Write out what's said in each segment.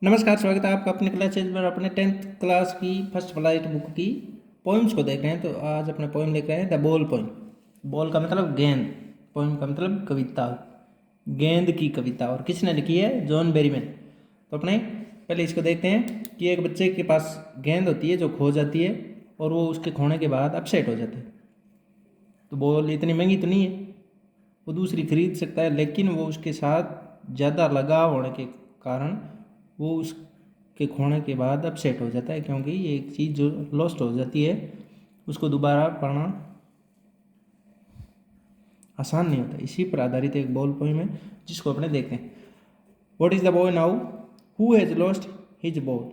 नमस्कार, स्वागत है आपका अपने क्लासेज पर। अपने 10th क्लास की फर्स्ट फ्लाइट बुक की पोइम्स को देख रहे हैं। तो आज अपने पोइम देख रहे हैं द बॉल पोइम। बॉल का मतलब गेंद, पोइम का मतलब कविता, गेंद की कविता। और किसने लिखी है? John Berryman. तो अपने पहले इसको देखते हैं कि एक बच्चे के पास गेंद होती है जो खो जाती है और वो उसके खोने के बाद अपसेट हो जाता है। तो बॉल इतनी महंगी तो नहीं है, वो दूसरी खरीद सकता है, लेकिन वो उसके साथ ज़्यादा लगाव होने के कारण वो उसके खोने के बाद अपसेट हो जाता है, क्योंकि ये एक चीज़ जो लॉस्ट हो जाती है उसको दोबारा पाना आसान नहीं होता। इसी पर आधारित एक बॉल पोइम है जिसको अपने देखते हैं। What is the boy now who has lost his ball.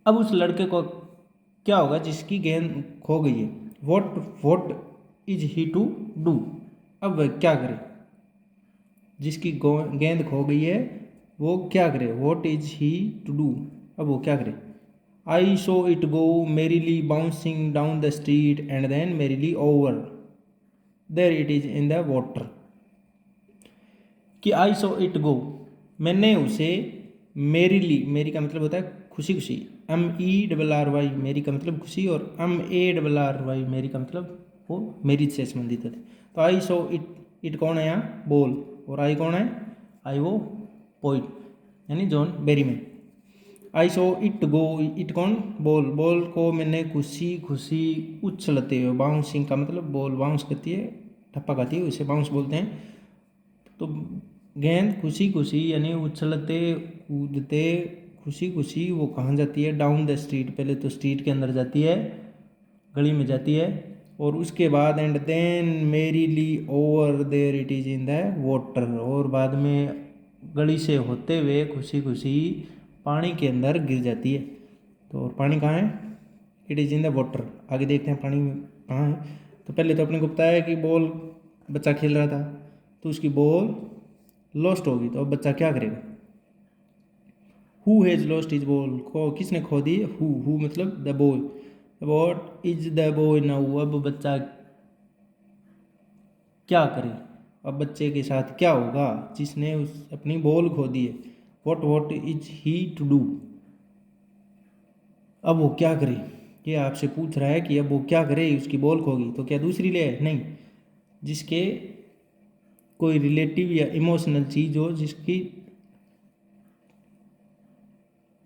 अब उस लड़के को क्या होगा जिसकी गेंद खो गई है। What is he to do. अब वह क्या करे, जिसकी गेंद खो गई है वो क्या करे। What is he to do, अब वो क्या करे। I saw it go merrily bouncing down the street and then merrily over there it is in the water. कि आई सो इट गो, मैंने उसे मेरीली, मेरी का मतलब होता है खुशी खुशी, MERRY मेरी का मतलब खुशी, और MARRY मेरी का मतलब वो मेरिज से संबंधित है। तो आई सो इट कौन है यहाँ? बॉल। और आई कौन है? आई वो पोइट यानी John Berryman. I saw it go, it कौन? बॉल। बॉल को मैंने खुशी खुशी उछलते हुए, बाउंसिंग का मतलब बॉल बाउंस करती है, ठप्पा खाती है, उसे बाउंस बोलते हैं। तो गेंद खुशी खुशी यानी उछलते कूदते खुशी खुशी वो कहाँ जाती है? Down the street. पहले तो स्ट्रीट के अंदर जाती है, गली में जाती है, और उसके बाद and then merrily over there it is in the water, और बाद में गली से होते हुए खुशी खुशी पानी के अंदर गिर जाती है। तो और पानी कहाँ है? It is in the water. आगे देखते हैं पानी कहाँ है। तो पहले तो अपने को बताया कि बॉल, बच्चा खेल रहा था तो उसकी बॉल लॉस्ट होगी। तो अब बच्चा क्या करेगा? Who has lost his ball, को किसने खो दी? हु मतलब the boy. What is the boy now, अब बच्चा क्या करे, अब बच्चे के साथ क्या होगा जिसने उस अपनी बॉल खो दी है। What is he to do, अब वो क्या करे। ये आपसे पूछ रहा है कि अब वो क्या करे, उसकी बॉल खो गई तो क्या दूसरी ले आए? नहीं, जिसके कोई रिलेटिव या इमोशनल चीज़ हो, जिसकी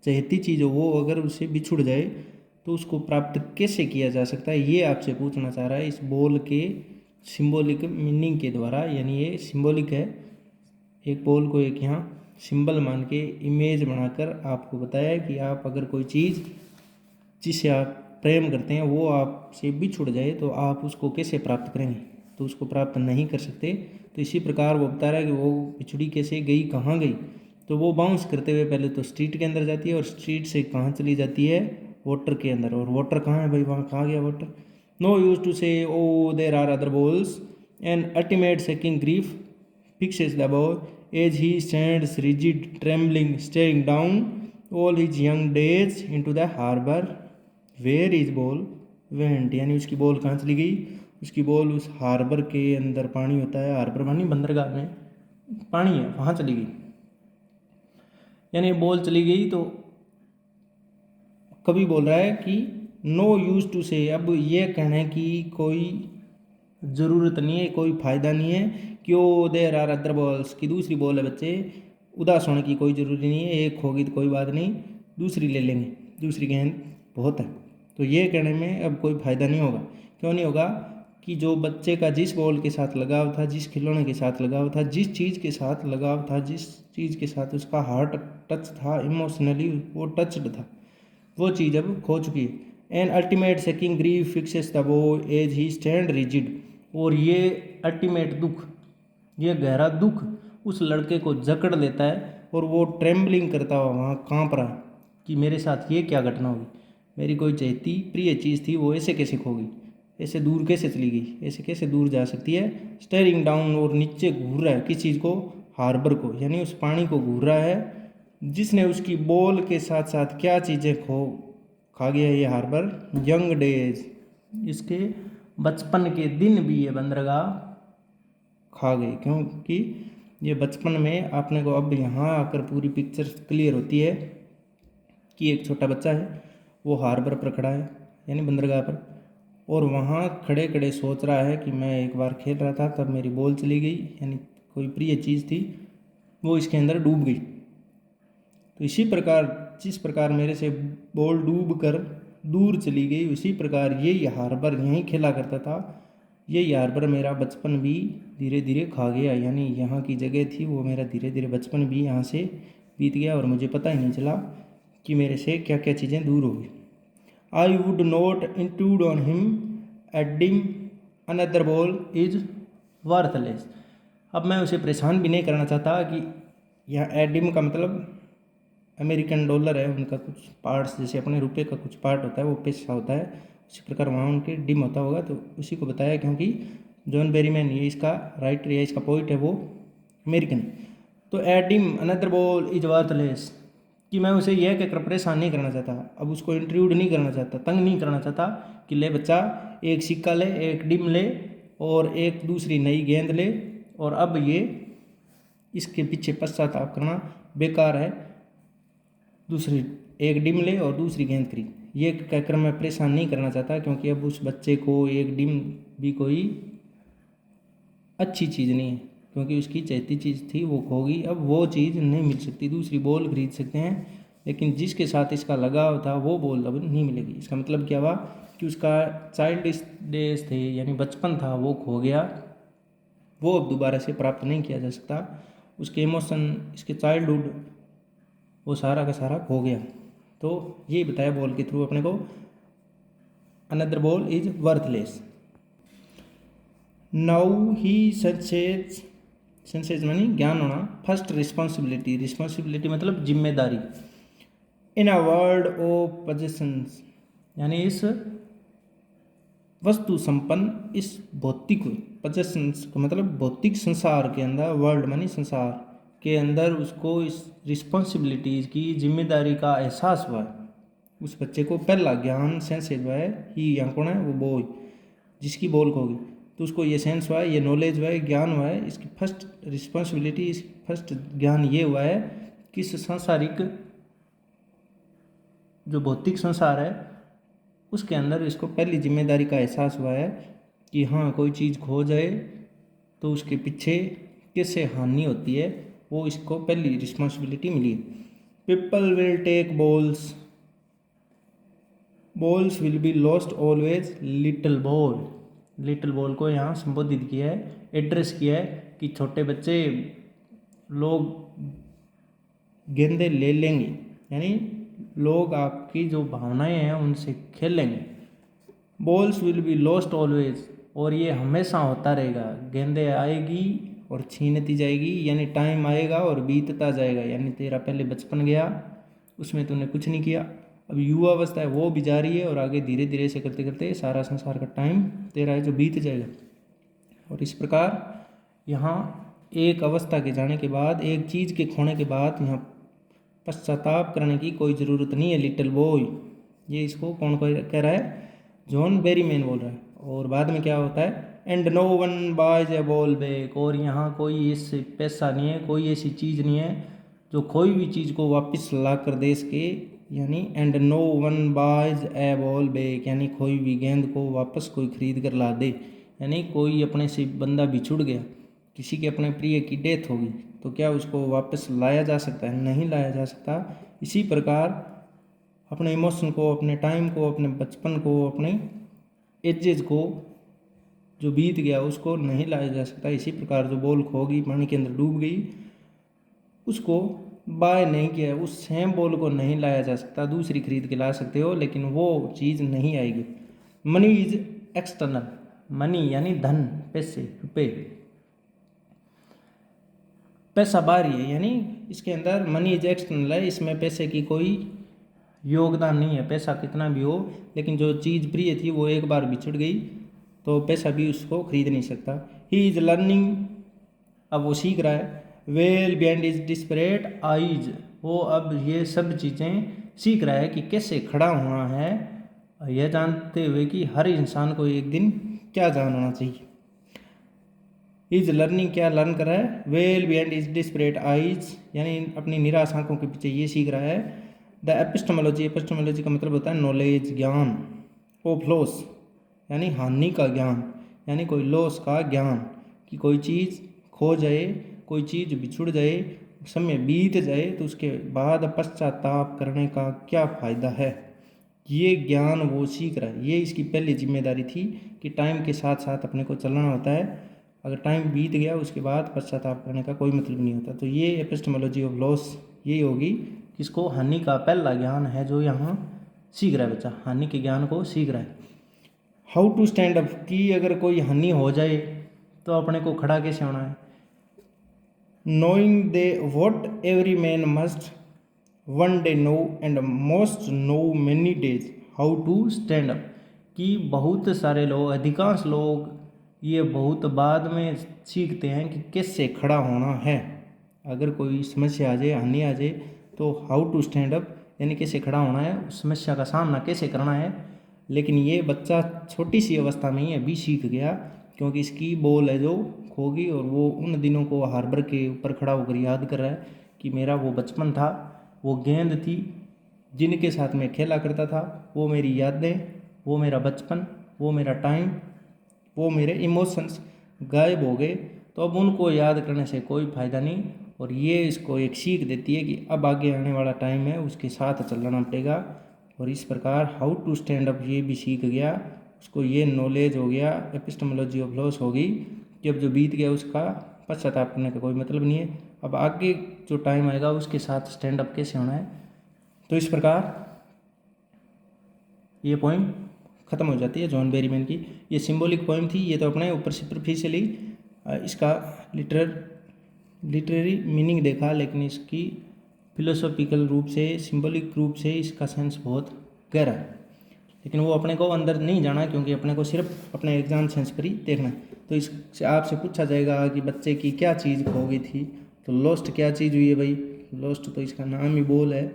चहेती चीज़ हो, वो अगर उससे बिछुड़ जाए तो उसको प्राप्त कैसे किया जा सकता है, ये आपसे पूछना चाह रहा है इस बॉल के सिंबॉलिक मीनिंग के द्वारा। यानी ये सिंबॉलिक है, एक बॉल को एक यहाँ सिंबल मान के इमेज बनाकर आपको बताया कि आप अगर कोई चीज़ जिसे आप प्रेम करते हैं वो आपसे बिछुड़ जाए तो आप उसको कैसे प्राप्त करेंगे। तो उसको प्राप्त नहीं कर सकते। तो इसी प्रकार वो बता रहा है कि वो बिछुड़ी कैसे गई, कहाँ गई। तो वो बाउंस करते हुए पहले तो स्ट्रीट के अंदर जाती है, और स्ट्रीट से कहाँ चली जाती है? वाटर के अंदर। और वाटर कहाँ है भाई? वहाँ कहाँ गया water? No use to say O there are other balls and ultimate seeking grief fixes the boy as he stands rigid, trembling, staring down all his young days into the harbor where his ball went। यानी उसकी ball कहाँ चली गई? उसकी ball उस harbour के अंदर, पानी होता है, हार्बर मानी बंदरगाह में पानी है, वहाँ चली गई। यानी बॉल चली गई। तो कवि बोल रहा है कि नो यूज टू से, अब ये कहने की कोई ज़रूरत नहीं है, कोई फ़ायदा नहीं है कि ओ देर आर अदर बॉल्स, की दूसरी बॉल है बच्चे, उदास होने की कोई ज़रूरी नहीं है। एक होगी तो कोई बात नहीं, दूसरी ले लेंगे, दूसरी गेंद बहुत है। तो ये कहने में अब कोई फ़ायदा नहीं होगा। क्यों नहीं होगा? कि जो बच्चे का जिस बॉल के साथ लगाव था, जिस खिलौने के साथ लगाव था, जिस चीज़ के साथ लगाव था, जिस चीज़ के साथ उसका हार्ट टच था, इमोशनली वो टच्ड था, वो चीज़ अब खो चुकी है। An ultimate seeking grief fixes the boy as he stand rigid, और ये अल्टीमेट दुख, ये गहरा दुख उस लड़के को जकड़ लेता है, और वो ट्रेम्बलिंग करता हुआ वहाँ काँप रहा है कि मेरे साथ ये क्या घटना होगी। मेरी कोई चहेती प्रिय चीज़ थी, वो ऐसे कैसे खो गई, ऐसे दूर कैसे चली गई, ऐसे कैसे दूर जा सकती है। स्टेरिंग डाउन, और नीचे घूर रहा है किस चीज़ को? हार्बर को, यानी उस पानी को घूर रहा है जिसने उसकी बॉल के साथ साथ क्या चीज़ें खा गया ये हार्बर? यंग डेज, इसके बचपन के दिन भी ये बंदरगाह खा गई, क्योंकि ये बचपन में आपने को अब यहाँ आकर पूरी पिक्चर क्लियर होती है कि एक छोटा बच्चा है, वो हार्बर पर खड़ा है यानी बंदरगाह पर, और वहाँ खड़े खड़े सोच रहा है कि मैं एक बार खेल रहा था तब मेरी बॉल चली गई, यानी कोई प्रिय चीज़ थी वो इसके अंदर डूब गई। तो इसी प्रकार जिस प्रकार मेरे से बॉल डूब कर दूर चली गई, उसी प्रकार ये हार्बर यहीं खेला करता था, ये हार्बर मेरा बचपन भी धीरे धीरे खा गया, यानी यहाँ की जगह थी वो मेरा धीरे धीरे बचपन भी यहाँ से बीत गया और मुझे पता ही नहीं चला कि मेरे से क्या क्या चीज़ें दूर हो गई। I would not intrude on him, adding another ball is worthless. अब मैं उसे परेशान भी नहीं करना चाहता कि यहाँ एडिम का मतलब अमेरिकन डॉलर है, उनका कुछ पार्ट्स, जैसे अपने रुपए का कुछ पार्ट होता है वो पैसा होता है, उसी प्रकार वहाँ उनके डिम होता होगा, तो उसी को बताया क्योंकि जॉन बेरीमैन ये इसका राइटर या इसका पोइट है वो अमेरिकन। तो एडिम अनदर बॉल इज वर्थलेस, कि मैं उसे यह कहकर परेशान नहीं करना चाहता, अब उसको इंट्रूड नहीं करना चाहता, तंग नहीं करना चाहता कि ले बच्चा एक सिक्का ले, एक डिम ले और एक दूसरी नई गेंद ले, और अब ये इसके पीछे पश्चाताप करना बेकार है, दूसरी एक डिम ले और दूसरी गेंद खरीद, ये कहकर मैं परेशान नहीं करना चाहता, क्योंकि अब उस बच्चे को एक डिम भी कोई अच्छी चीज़ नहीं है, क्योंकि उसकी चाहती चीज़ थी वो होगी, अब वो चीज़ नहीं मिल सकती, दूसरी बॉल खरीद सकते हैं लेकिन जिसके साथ इसका लगाव था वो बॉल अब नहीं मिलेगी। इसका मतलब क्या हुआ कि उसका चाइल्ड डेज थे यानी बचपन था वो खो गया, वो अब दोबारा से प्राप्त नहीं किया जा सकता, उसके इमोशन, इसके चाइल्डहुड वो सारा का सारा खो गया। तो ये बताया बॉल के थ्रू अपने को, another ball is worthless. Now he senses मानी ज्ञान होना, फर्स्ट रिस्पॉन्सिबिलिटी, रिस्पॉन्सिबिलिटी मतलब जिम्मेदारी, इन अ वर्ल्ड ऑफ पोजेशंस, यानी इस वस्तु संपन्न, इस भौतिक पोजेशंस का मतलब भौतिक संसार के अंदर, वर्ल्ड मानी संसार के अंदर उसको इस रिस्पॉन्सिबिलिटीज़ की जिम्मेदारी का एहसास हुआ है। उस बच्चे को पहला ज्ञान सेंस हुआ है, ही यहाँ कौन है वो बॉय जिसकी बॉल खो गई, तो उसको ये सेंस हुआ है, ये नॉलेज हुआ है, ज्ञान हुआ है, इसकी फर्स्ट रिस्पॉन्सिबिलिटी, इसकी फर्स्ट ज्ञान ये हुआ है कि इस सांसारिक जो भौतिक संसार है उसके अंदर इसको पहली जिम्मेदारी का एहसास हुआ है कि हाँ कोई चीज़ खो जाए तो उसके पीछे कैसे हानि होती है, वो इसको पहली रिस्पॉन्सिबिलिटी मिली। People will take balls, balls will be lost always, little ball, little ball को यहाँ संबोधित किया है, एड्रेस किया है कि छोटे बच्चे लोग गेंदे ले लेंगे, यानी लोग आपकी जो भावनाएं हैं उनसे खेल लेंगे। Balls will be lost always, और ये हमेशा होता रहेगा, गेंदे आएगी और छीनती जाएगी, यानी टाइम आएगा और बीतता जाएगा, यानी तेरा पहले बचपन गया उसमें तूने कुछ नहीं किया, अब युवा अवस्था है वो भी जा रही है और आगे धीरे धीरे से करते करते सारा संसार का टाइम तेरा है जो बीत जाएगा। और इस प्रकार यहाँ एक अवस्था के जाने के बाद, एक चीज़ के खोने के बाद यहाँ पश्चाताप करने की कोई ज़रूरत नहीं है लिटिल बॉय, ये इसको कौन कह रहा है, जॉन बेरीमैन बोल रहा है। और बाद में क्या होता है, and no one buys a ball back, और यहाँ कोई ऐसे पैसा नहीं है, कोई ऐसी चीज़ नहीं है जो कोई भी चीज़ को वापस ला कर दे सके, यानी and no one buys a ball back, यानी कोई भी गेंद को वापस कोई खरीद कर ला दे, यानी कोई अपने से बंदा बिछुड़ गया, किसी के अपने प्रिय की डेथ होगी तो क्या उसको वापस लाया जा सकता है, नहीं लाया जा सकता। इसी प्रकार अपने इमोशन को, अपने टाइम को, अपने बचपन को, अपने एजेज को जो बीत गया उसको नहीं लाया जा सकता। इसी प्रकार जो बॉल खो गई, पानी के अंदर डूब गई, उसको बाय नहीं किया, उस सेम बॉल को नहीं लाया जा सकता, दूसरी खरीद के ला सकते हो लेकिन वो चीज़ नहीं आएगी। मनी इज एक्सटर्नल, मनी यानी धन, पैसे, रुपये, पैसा बाहरी है, यानी इसके अंदर मनी इज एक्सटर्नल है, इसमें पैसे की कोई योगदान नहीं है, पैसा कितना भी हो, लेकिन जो चीज़ प्रिय थी वो एक बार बिछुड़ गई तो पैसा भी उसको खरीद नहीं सकता। ही इज लर्निंग, अब वो सीख रहा है, well beyond is desperate eyes, वो अब ये सब चीज़ें सीख रहा है कि कैसे खड़ा होना है, यह जानते हुए कि हर इंसान को एक दिन क्या जानना चाहिए। इज लर्निंग क्या लर्न कर रहा है, well beyond is desperate eyes, यानी अपनी निराश आंखों के पीछे ये सीख रहा है। द एपिस्टेमोलॉजी, एपिस्टेमोलॉजी का मतलब होता है नॉलेज ज्ञान, ऑफ लॉस यानी हानि का ज्ञान, यानी कोई लॉस का ज्ञान कि कोई चीज़ खो जाए, कोई चीज़ बिछुड़ जाए, समय बीत जाए तो उसके बाद पश्चाताप करने का क्या फ़ायदा है, ये ज्ञान वो सीख रहा है। ये इसकी पहली जिम्मेदारी थी कि टाइम के साथ साथ अपने को चलना होता है, अगर टाइम बीत गया उसके बाद पश्चाताप करने का कोई मतलब नहीं होता। तो ये एपिस्टेमोलॉजी ऑफ लॉस यही होगी, किसको, हानि का पहला ज्ञान है जो यहाँ सीख रहा है बच्चा, हानि के ज्ञान को सीख रहा है। हाउ टू स्टैंड अप, कि अगर कोई हानि हो जाए तो अपने को खड़ा कैसे होना है। Knowing they what every man must one day know and most know many days how to stand up, कि बहुत सारे लोग, अधिकांश लोग ये बहुत बाद में सीखते हैं कि कैसे खड़ा होना है। अगर कोई समस्या आ जाए, हानि आ जाए तो हाउ टू स्टैंड अप यानी कैसे खड़ा होना है, उस समस्या का सामना कैसे करना है। लेकिन ये बच्चा छोटी सी अवस्था में ही अभी सीख गया, क्योंकि इसकी बॉल है जो खो गई और वो उन दिनों को हार्बर के ऊपर खड़ा होकर याद कर रहा है कि मेरा वो बचपन था, वो गेंद थी जिनके साथ मैं खेला करता था, वो मेरी यादें, वो मेरा बचपन, वो मेरा टाइम, वो मेरे इमोशंस गायब हो गए। तो अब उनको याद करने से कोई फ़ायदा नहीं, और ये इसको एक सीख देती है कि अब आगे आने वाला टाइम है उसके साथ चलना पड़ेगा। और इस प्रकार हाउ टू स्टैंड अप ये भी सीख गया, उसको ये नॉलेज हो गया, एपिस्टेमोलॉजी ऑफ लॉस होगी कि अब जो बीत गया उसका पश्चाताप करने का कोई मतलब नहीं है, अब आगे जो टाइम आएगा उसके साथ स्टैंड अप कैसे होना है। तो इस प्रकार ये पोइम ख़त्म हो जाती है जॉन बेरीमैन की। ये सिंबॉलिक पोइम थी, ये तो अपने ऊपर सुपरफिशियली इसका लिटरेरी मीनिंग देखा, लेकिन इसकी फिलोसॉफिकल रूप से, सिंबॉलिक रूप से इसका सेंस बहुत गहरा है, लेकिन वो अपने को अंदर नहीं जाना, क्योंकि अपने को सिर्फ अपने एग्जाम सेंस पर ही देखना है। तो इससे आपसे पूछा जाएगा कि बच्चे की क्या चीज़ खो गई थी, तो लॉस्ट क्या चीज़ हुई है भाई, लॉस्ट तो इसका नाम ही बॉल है,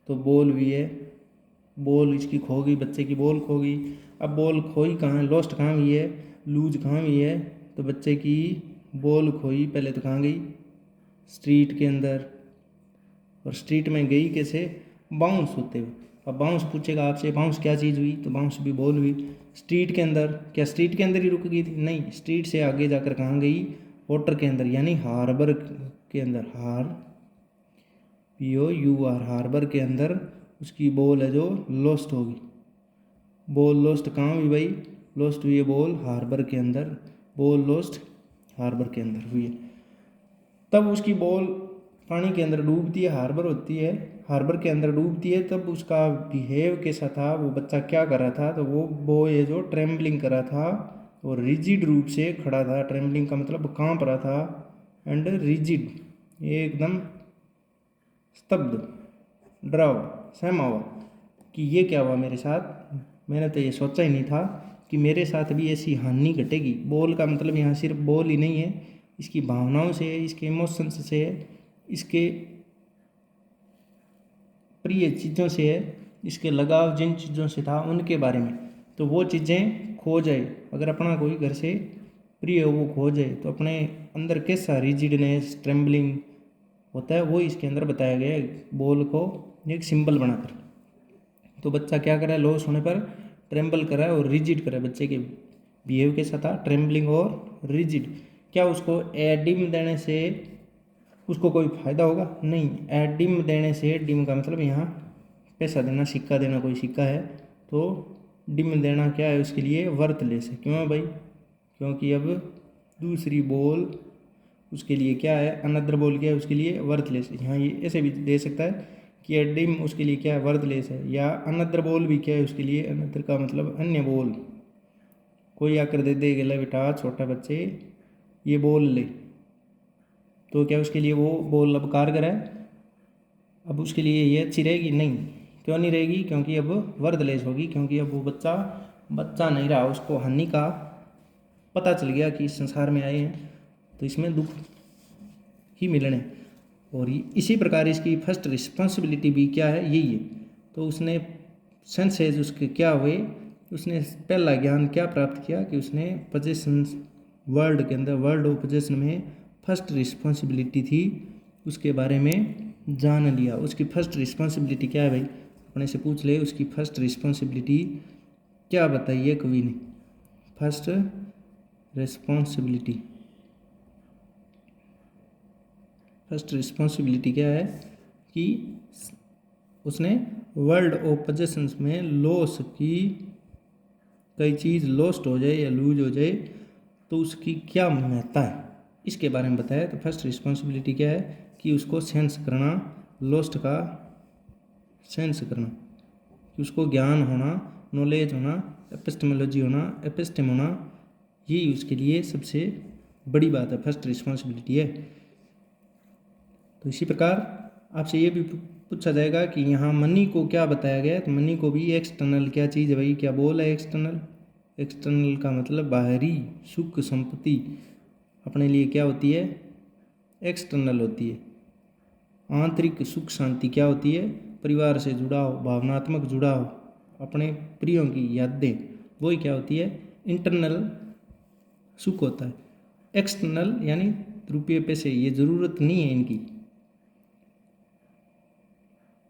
तो बॉल हुई है, बॉल इसकी खो गई, बच्चे की बॉल खो गई। अब बॉल खोई कहाँ है, लॉस्ट कहाँ हुई है, लूज कहाँ हुई है, तो बच्चे की बॉल खोई पहले तो कहाँ गई, स्ट्रीट के अंदर, और स्ट्रीट में गई कैसे, बाउंस होते हुए। अब बाउंस पूछेगा आपसे, बाउंस क्या चीज़ हुई, तो बाउंस भी बॉल हुई। स्ट्रीट के अंदर, क्या स्ट्रीट के अंदर ही रुक गई थी, नहीं, स्ट्रीट से आगे जाकर कहाँ गई, वाटर के अंदर, यानी हार्बर के अंदर, POUR हार्बर के अंदर उसकी बॉल है जो लॉस्ट होगी। बॉल लॉस्ट कहाँ हुई भाई, लॉस्ट हुई है बॉल हार्बर के अंदर, बॉल लॉस्ट हार्बर के अंदर हुई है। तब उसकी बॉल पानी के अंदर डूबती है, हार्बर होती है, हार्बर के अंदर डूबती है, तब उसका बिहेव कैसा था, वो बच्चा क्या कर रहा था, तो वो बॉय जो ट्रेम्बलिंग कर रहा था और रिजिड रूप से खड़ा था। ट्रेम्बलिंग का मतलब कांप रहा था, एंड रिजिड एकदम स्तब्ध, डरा हुआ, सहमा हुआ कि ये क्या हुआ मेरे साथ, मैंने तो ये सोचा ही नहीं था कि मेरे साथ भी ऐसी हानि घटेगी। बॉल का मतलब यहाँ सिर्फ बॉल ही नहीं है, इसकी भावनाओं से है, इसके इमोशंस से है, इसके प्रिय चीज़ों से है, इसके लगाव जिन चीज़ों से था उनके बारे में। तो वो चीज़ें खो जाए, अगर अपना कोई घर से प्रिय वो खो जाए तो अपने अंदर कैसा रिजिडनेस, ट्रेम्बलिंग होता है, वो इसके अंदर बताया गया है, बॉल को एक सिंबल बनाकर। तो बच्चा क्या कर रहा है, लॉस होने पर ट्रेम्बल कर रहा है और रिजिड कर रहा है। बच्चे के बिहेव कैसा था, ट्रेम्बलिंग और रिजिड। क्या उसको एडिम देने से उसको कोई फ़ायदा होगा, नहीं। एडिम देने से, डिम का मतलब यहाँ पैसा देना, सिक्का देना, कोई सिक्का है तो डिम देना क्या है उसके लिए, वर्थलेस है। क्यों है भाई, क्योंकि अब दूसरी बॉल उसके लिए क्या है, अनदर बॉल क्या है उसके लिए, वर्थलेस है। यहाँ ये ऐसे भी दे सकता है कि एडिम उसके लिए क्या है, वर्थलेस है, या अनदर बॉल भी क्या है उसके लिए, अनदर का मतलब अन्य बॉल। कोई आकर दे दे गला बेटा छोटा बच्चे ये बॉल ले, तो क्या उसके लिए वो बॉल अब कारगर है, अब उसके लिए ये अच्छी रहेगी, नहीं। क्यों नहीं रहेगी, क्योंकि अब वर्थलेस होगी, क्योंकि अब वो बच्चा नहीं रहा, उसको हानि का पता चल गया कि इस संसार में आए हैं तो इसमें दुख ही मिलने। और इसी प्रकार इसकी फर्स्ट रिस्पॉन्सिबिलिटी भी क्या है, यही है। तो उसने सेंसेस उसके क्या हुए, उसने पहला ज्ञान क्या प्राप्त किया कि उसने पजेशंस वर्ल्ड के अंदर, वर्ल्ड ऑफ पोजेशन में फर्स्ट रिस्पॉन्सिबिलिटी थी, उसके बारे में जान लिया। उसकी फर्स्ट रिस्पॉन्सिबिलिटी क्या है भाई, अपने से पूछ ले, उसकी फर्स्ट रिस्पॉन्सिबिलिटी क्या बताइए कवि ने। फर्स्ट रिस्पॉन्सिबिलिटी, फर्स्ट रिस्पॉन्सिबिलिटी क्या है कि उसने वर्ल्ड ऑफ पोजेशंस में लॉस की, कोई चीज़ लॉस्ट हो जाए या लूज हो जाए तो उसकी क्या महत्ता है, इसके बारे में बताया। तो फर्स्ट रिस्पॉन्सिबिलिटी क्या है कि उसको सेंस करना, लॉस्ट का सेंस करना, कि उसको ज्ञान होना, नॉलेज होना, एपिस्टेमोलॉजी होना, एपिस्टेम होना, यही उसके लिए सबसे बड़ी बात है, फर्स्ट रिस्पॉन्सिबिलिटी है। तो इसी प्रकार आपसे ये भी पूछा जाएगा कि यहाँ मनी को क्या बताया गया है, तो मनी को भी एक्सटर्नल क्या चीज़ है भाई, क्या बोल है एक्सटर्नल। एक्सटर्नल का मतलब बाहरी सुख संपत्ति अपने लिए क्या होती है, एक्सटर्नल होती है। आंतरिक सुख शांति क्या होती है, परिवार से जुड़ाव, भावनात्मक जुड़ाव, अपने प्रियों की यादें, वही क्या होती है, इंटरनल सुख होता है। एक्सटर्नल यानी रुपये पैसे, ये ज़रूरत नहीं है इनकी,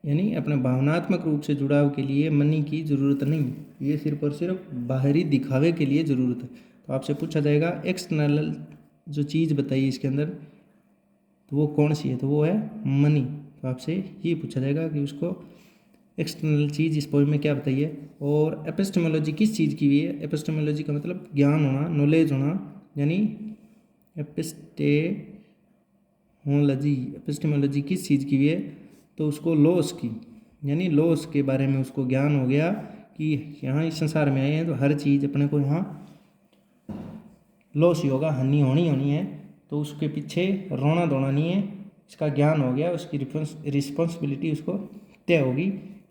यानी अपने भावनात्मक रूप से जुड़ाव के लिए मनी की ज़रूरत नहीं, ये सिर्फ और सिर्फ बाहरी दिखावे के लिए ज़रूरत है। तो आपसे पूछा जाएगा एक्सटर्नल जो चीज़ बताइए इसके अंदर, तो वो कौन सी है, तो वो है मनी। तो आपसे ये पूछा जाएगा कि उसको एक्सटर्नल चीज़ इस पोएम में क्या बताइए। और एपिस्टेमोलॉजी किस चीज़ की हुई है, एपिस्टेमोलॉजी का मतलब ज्ञान होना, नॉलेज होना, यानी एपिस्टेमोलॉजी, एपिस्टेमोलॉजी किस चीज़ की हुई है, तो उसको लॉस की, यानी लॉस के बारे में उसको ज्ञान हो गया कि यहाँ इस संसार में आए हैं तो हर चीज़ अपने को यहाँ लॉस ही होगा, हानि होनी होनी है, तो उसके पीछे रोना धोना नहीं है, इसका ज्ञान हो गया, उसकी रिस्पॉन्सिबिलिटी उसको तय होगी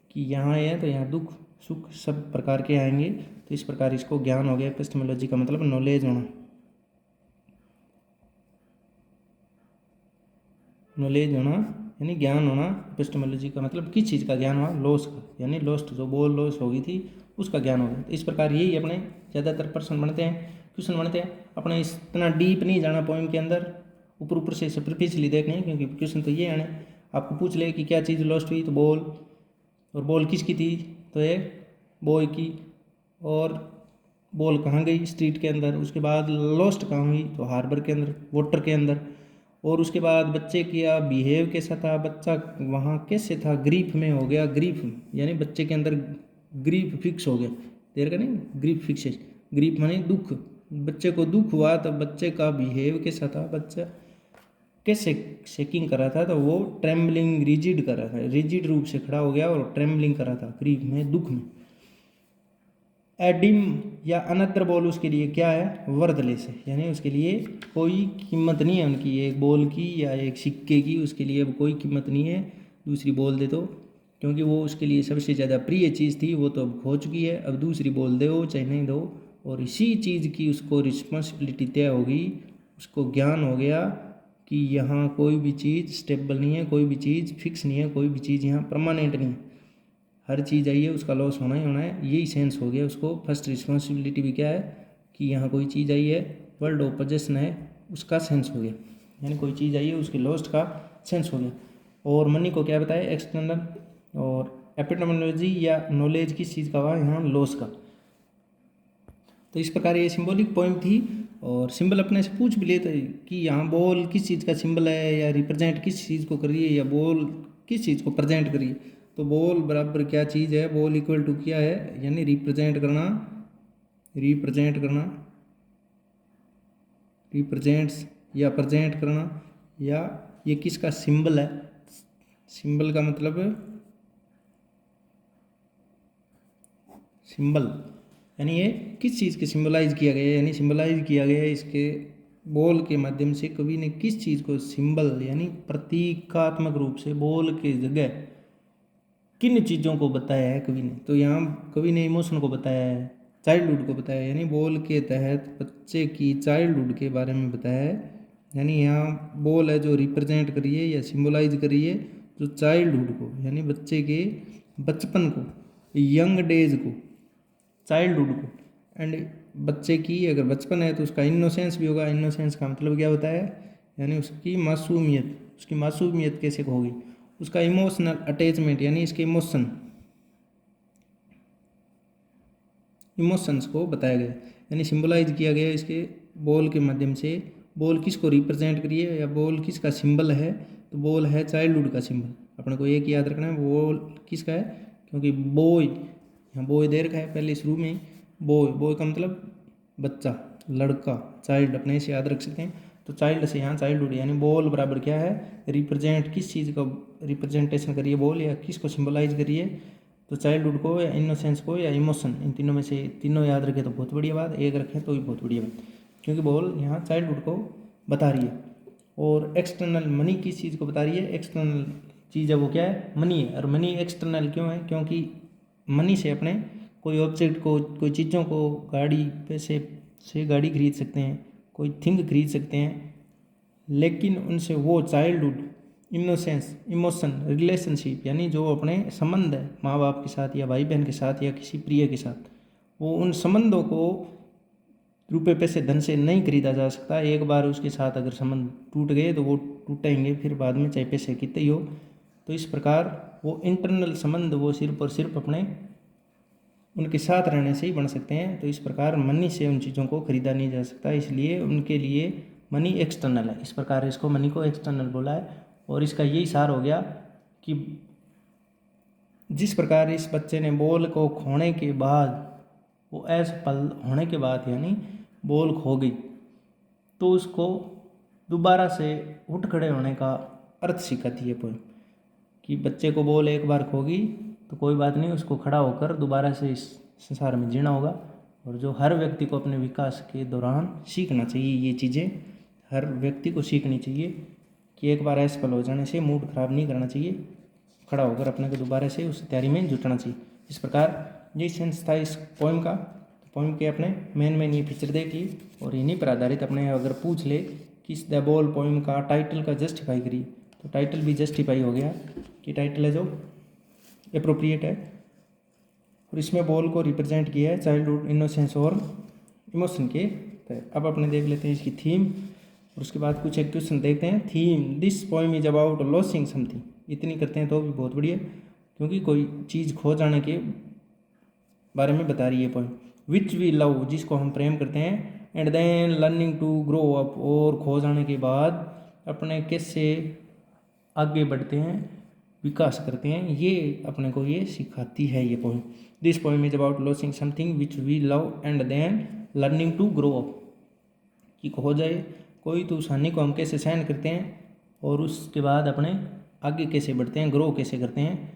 कि यहाँ आए हैं तो यहाँ दुख सुख सब प्रकार के आएंगे। तो इस प्रकार इसको ज्ञान हो गया। एपिस्टेमोलॉजी का मतलब नॉलेज होना, नॉलेज होना यानी ज्ञान होना। एपिस्टेमोलॉजी का मतलब किस चीज़ का ज्ञान हुआ, लॉस का, यानी लॉस्ट जो बॉल लॉस हो गई थी उसका ज्ञान हो गया। तो इस प्रकार यही अपने ज़्यादातर प्रश्न बनते हैं, क्वेश्चन बनते हैं। अपने इतना डीप नहीं जाना पोइम के अंदर, ऊपर ऊपर से सुपरफिशियली देखने हैं, क्योंकि क्वेश्चन तो ये आने आपको पूछ ले कि क्या चीज़ लॉस्ट हुई, तो बॉल, और बॉल किसकी थी, तो ये बॉय की, और बॉल कहाँ गई, स्ट्रीट के अंदर। उसके बाद लॉस्ट कहाँ हुई, तो हार्बर के अंदर, वाटर के अंदर। और उसके बाद बच्चे का बिहेव कैसा था, बच्चा वहाँ कैसे था, ग्रीफ में हो गया, ग्रीफ यानी बच्चे के अंदर ग्रीफ फिक्स हो गया, देर का नहीं, ग्रीफ फिक्सेस, ग्रीफ माने दुख, बच्चे को दुख हुआ तो बच्चे का बिहेव कैसा था, बच्चा कैसे शेकिंग कर रहा था, तो वो ट्रेम्बलिंग रिजिड कर रहा था, रिजिड रूप से खड़ा हो गया और ट्रेम्बलिंग कर रहा था ग्रीफ में, दुख में। एडिम या अनदर बॉल उसके लिए क्या है, वर्थलेस है, यानी उसके लिए कोई कीमत नहीं है उनकी, एक बॉल की या एक सिक्के की उसके लिए अब कोई कीमत नहीं है, दूसरी बॉल दे दो, क्योंकि वो उसके लिए सबसे ज़्यादा प्रिय चीज़ थी, वो तो अब खो चुकी है, अब दूसरी बॉल दो चाहे नहीं दो। और इसी चीज़ की उसको रिस्पॉन्सिबिलिटी तय होगी, उसको ज्ञान हो गया कि यहाँ कोई भी चीज़ स्टेबल नहीं है, कोई भी चीज़ फिक्स नहीं है, कोई भी चीज़ यहाँ परमानेंट नहीं है, हर चीज़ आई है उसका लॉस होना ही होना है, यही सेंस हो गया उसको। फर्स्ट रिस्पॉन्सिबिलिटी भी क्या है कि यहाँ कोई चीज़ आई है, वर्ल्ड ऑफ पोजेशन है, उसका सेंस हो गया, यानी कोई चीज़ आई है उसके लॉस्ट का सेंस हो गया। और मनी को क्या बताया, एक्सटर्नल, और एपिटेमोलॉजी या नॉलेज किस चीज़ का हुआ, यहाँ लॉस का। तो इस प्रकार ये सिंबॉलिक पोइम थी। और सिंबल अपने से पूछ भी लेते कि यहाँ बॉल किस चीज़ का सिंबल है, या रिप्रेजेंट किस चीज़ को करिए, या बॉल किस चीज़ को प्रेजेंट करिए। तो बॉल बराबर क्या चीज़ है, बॉल इक्वल टू क्या है, यानी रिप्रेजेंट करना, रिप्रेजेंट करना, रिप्रेजेंट्स या प्रेजेंट करना, या ये किसका सिंबल है, सिंबल का मतलब सिंबल, यानी ये किस चीज़ के सिंबलाइज किया गया है, यानी सिंबलाइज किया गया है इसके बॉल के माध्यम से। कवि ने किस चीज़ को सिंबल यानी प्रतीकात्मक रूप से बॉल के जगह किन चीज़ों को बताया है कवि ने, तो यहाँ कवि ने इमोशन को बताया है, चाइल्डहुड को बताया है, यानी बॉल के तहत बच्चे की चाइल्डहुड के बारे में बताया है। यानी यहाँ बॉल है जो रिप्रेजेंट करिए या सिंबलाइज करिए जो चाइल्डहुड को, यानी बच्चे के बचपन को, यंग डेज को, चाइल्डहुड को, एंड बच्चे की अगर बचपन है तो उसका इनोसेंस भी होगा। इनोसेंस का मतलब क्या होता है, यानी उसकी मासूमियत। उसकी मासूमियत कैसे होगी, उसका इमोशनल अटैचमेंट यानी इसके इमोशंस को बताया गया, यानी सिंबलाइज किया गया इसके बॉल के माध्यम से। बॉल किसको रिप्रेजेंट करिए या बॉल किसका सिंबल है, तो बॉल है चाइल्डहुड का सिंबल। अपने को एक याद रखना है बॉल किसका है, क्योंकि बॉय, यहाँ बॉय दे रखा है पहले शुरू में। बॉय, बॉय का मतलब बच्चा, लड़का, चाइल्ड अपने इसे याद रख सकते हैं। तो चाइल्ड से यहाँ चाइल्डहुड, यानी बॉल बराबर क्या है, रिप्रेजेंट किस चीज़ का रिप्रेजेंटेशन करिए बॉल, या किसको सिंबलाइज करिए, तो चाइल्डहुड को या इनोसेंस को या इमोशन, इन तीनों में से तीनों याद रखें तो बहुत बढ़िया बात, एक रखें तो भी बहुत बढ़िया बात, क्योंकि बॉल यहाँ चाइल्डहुड को बता रही है। और एक्सटर्नल मनी किस चीज़ को बता रही है, एक्सटर्नल चीज़ है वो क्या है, मनी है। और मनी एक्सटर्नल क्यों है, क्योंकि मनी से अपने कोई ऑब्जेक्ट को, कोई चीज़ों को, गाड़ी, पैसे से गाड़ी खरीद सकते हैं, कोई थिंग खरीद सकते हैं, लेकिन उनसे वो चाइल्डहुड, इनोसेंस, इमोशन, रिलेशनशिप, यानी जो अपने संबंध है माँ बाप के साथ या भाई बहन के साथ या किसी प्रिय के साथ, वो उन संबंधों को रुपये पैसे धन से नहीं खरीदा जा सकता। एक बार उसके साथ अगर संबंध टूट गए तो वो टूटेंगे फिर बाद में, चाहे पैसे कितने ही हो। तो इस प्रकार वो इंटरनल संबंध वो सिर्फ और सिर्फ अपने उनके साथ रहने से ही बन सकते हैं। तो इस प्रकार मनी से उन चीज़ों को खरीदा नहीं जा सकता, इसलिए उनके लिए मनी एक्सटर्नल है। इस प्रकार इसको मनी को एक्सटर्नल बोला है। और इसका यही सार हो गया कि जिस प्रकार इस बच्चे ने बॉल को खोने के बाद, वो असफल होने के बाद, यानी बॉल खो गई, तो उसको दोबारा से उठ खड़े होने का अर्थ सिखाती है पोएम, कि बच्चे को बॉल एक बार खो गई तो कोई बात नहीं, उसको खड़ा होकर दोबारा से इस संसार में जीना होगा। और जो हर व्यक्ति को अपने विकास के दौरान सीखना चाहिए, ये चीज़ें हर व्यक्ति को सीखनी चाहिए कि एक बार असफल हो जाने से मूड खराब नहीं करना चाहिए, खड़ा होकर अपने को दोबारा से उस तैयारी में जुटना चाहिए। इस प्रकार ये सेंस था इस पोएम का। तो पोएम के अपने मेन ये फीचर देख ली, और इन्हीं पर आधारित अपने अगर पूछ ले कि इस द बॉल पोएम का टाइटल का जस्टिफाई करिए, तो टाइटल भी जस्टिफाई हो गया कि टाइटल है जो अप्रोप्रिएट है। और इसमें बॉल को रिप्रेजेंट किया है चाइल्डहुड, इनोसेंस और इमोशन के तहत। अब अपने देख लेते हैं इसकी थीम, और उसके बाद कुछ एक क्वेश्चन देखते हैं। Theme, this poem is about losing something. इतनी करते हैं तो भी बहुत बढ़िया, क्योंकि कोई चीज़ खो जाने के बारे में बता रही है पोएम। विच वी लव, जिसको हम प्रेम करते हैं, and then learning to grow up, और खो जाने के बाद अपने कैसे आगे बढ़ते हैं, विकास करते हैं, ये अपने को ये सिखाती है ये poem. This poem is about losing something which we love and then learning to grow up, कि खो जाए कोई तो उस हानि को हम कैसे सहन करते हैं, और उसके बाद अपने आगे कैसे बढ़ते हैं, ग्रो कैसे करते हैं,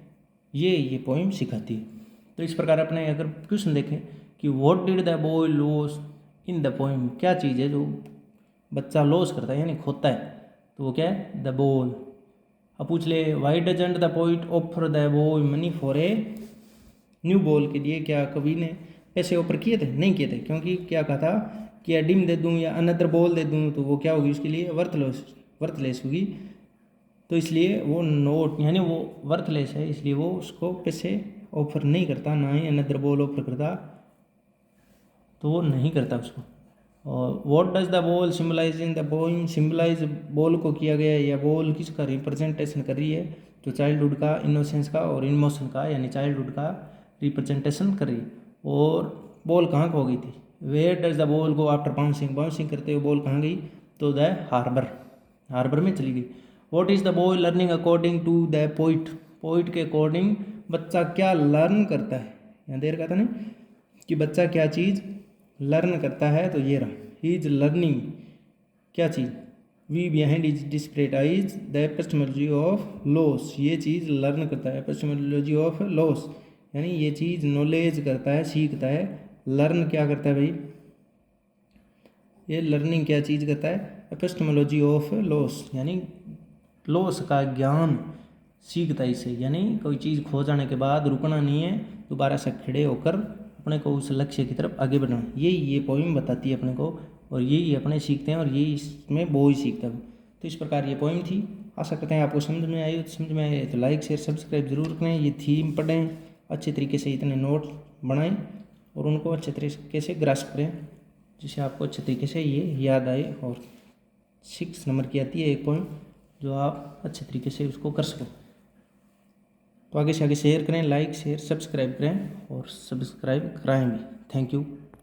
ये पोएम सिखाती है। तो इस प्रकार अपने अगर क्वेश्चन देखें कि what did the boy loss in the poem, क्या चीज़ है जो बच्चा लॉस करता है यानी खोता है, तो वो क्या है, द बॉल। अब पूछ ले why doesn't the poet offer the boy money for a new ball, के लिए क्या कवि ने पैसे ऑफर किए थे, नहीं किए थे, क्योंकि क्या कहा था कि डिम दे दूँ या अनदर बॉल दे दूँ तो वो क्या होगी उसके लिए, वर्थलेस होगी। तो इसलिए वो नोट यानी वो वर्थलेस है, इसलिए वो उसको पैसे ऑफर नहीं करता, ना ही अनदर बॉल ऑफर करता, तो वो नहीं करता उसको। और what does the ball symbolize in the poem, symbolize ball को किया गया है, या बॉल किसका रिप्रेजेंटेशन कर रही है, तो चाइल्डहुड का, इनोसेंस का और इमोशन का, यानी चाइल्डहुड का रिप्रेजेंटेशन कर रही है। और बॉल कहाँ खो गई थी, where does the ball go after bouncing करते हुए बॉल कहाँ गई, तो द हार्बर में चली गई। What is the boy learning according to the poet के अकॉर्डिंग बच्चा क्या लर्न करता है, यहाँ दे रखा था ना कि बच्चा क्या चीज़ लर्न करता है, तो ये रहा, ही इज लर्निंग क्या चीज़, we behind is desperatise the epistemology of loss, ये चीज़ लर्न करता है, एपिस्टेमोलॉजी ऑफ लॉस, यानी ये चीज़ नॉलेज करता है, सीखता है। लर्न क्या करता है भाई, ये लर्निंग क्या चीज़ करता है, एपिस्टेमोलॉजी ऑफ लॉस, यानी लॉस का ज्ञान सीखता है इससे, यानी कोई चीज़ खो जाने के बाद रुकना नहीं है, दोबारा से खड़े होकर अपने को उस लक्ष्य की तरफ आगे बढ़ना, ये पोइम बताती है अपने को, और यही अपने सीखते हैं, और यही इसमें बॉय सीखता है। तो इस प्रकार ये पोइम थी। आशा करते हैं आपको समझ में आई, समझ में आए तो लाइक शेयर सब्सक्राइब जरूर करें, ये थीम पढ़ें अच्छे तरीके से, इतने नोट बनाएं, और उनको अच्छे तरीके से ग्रास्प करें, जिससे आपको अच्छे तरीके से ये याद आए। और 6 नंबर की आती है एक पॉइंट, जो आप अच्छे तरीके से उसको कर सकें। तो आगे से आगे शेयर करें, लाइक शेयर सब्सक्राइब करें और सब्सक्राइब कराएं भी। Thank you.